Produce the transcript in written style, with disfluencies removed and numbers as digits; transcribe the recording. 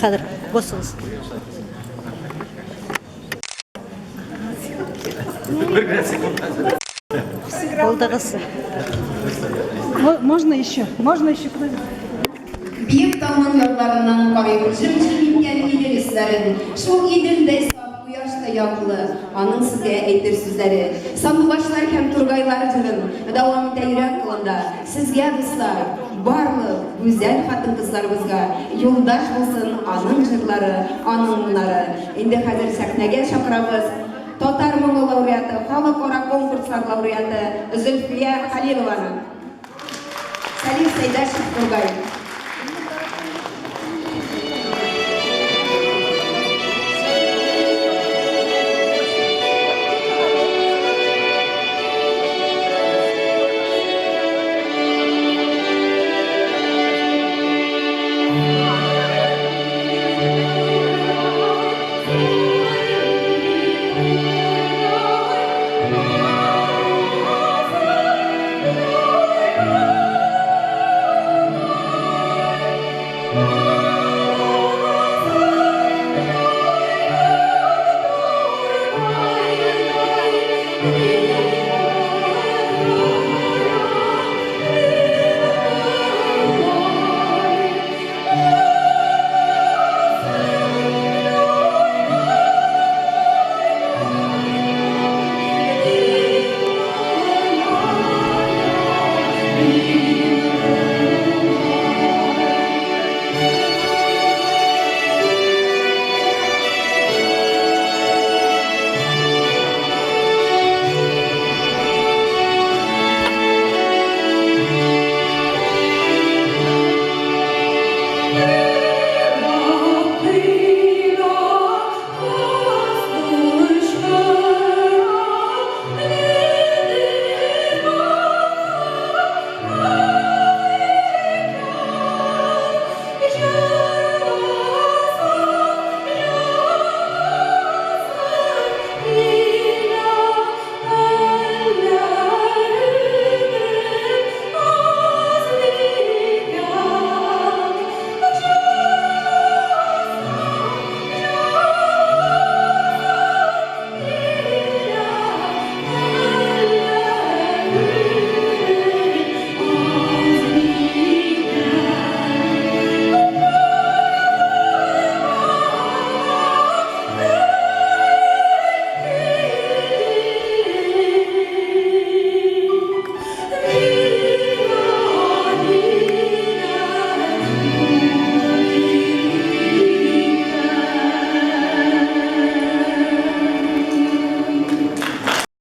Хәзер босыңыз. Қолдағысы. Можно еще? Можно еще? Büyük dağın yollarından kayıp, jim-jim ingen izlerin. Şu idilde saf, uyaşta yağlı, anın sizge eytir sizleri. Sandılaşlar hem turgaylar cırın, davam teyren kılında. Sizge dostlar, barlı, güzel hatın kızlarımızga, yoldaş olsun anın jırları, anınları. Indi hazır sahnege şakırabız. Tatar Moңғол лауреаты, халықара конкурслар лауреаты Зульфия Халилованы. Салим Сайдашев Тургай. Thank you.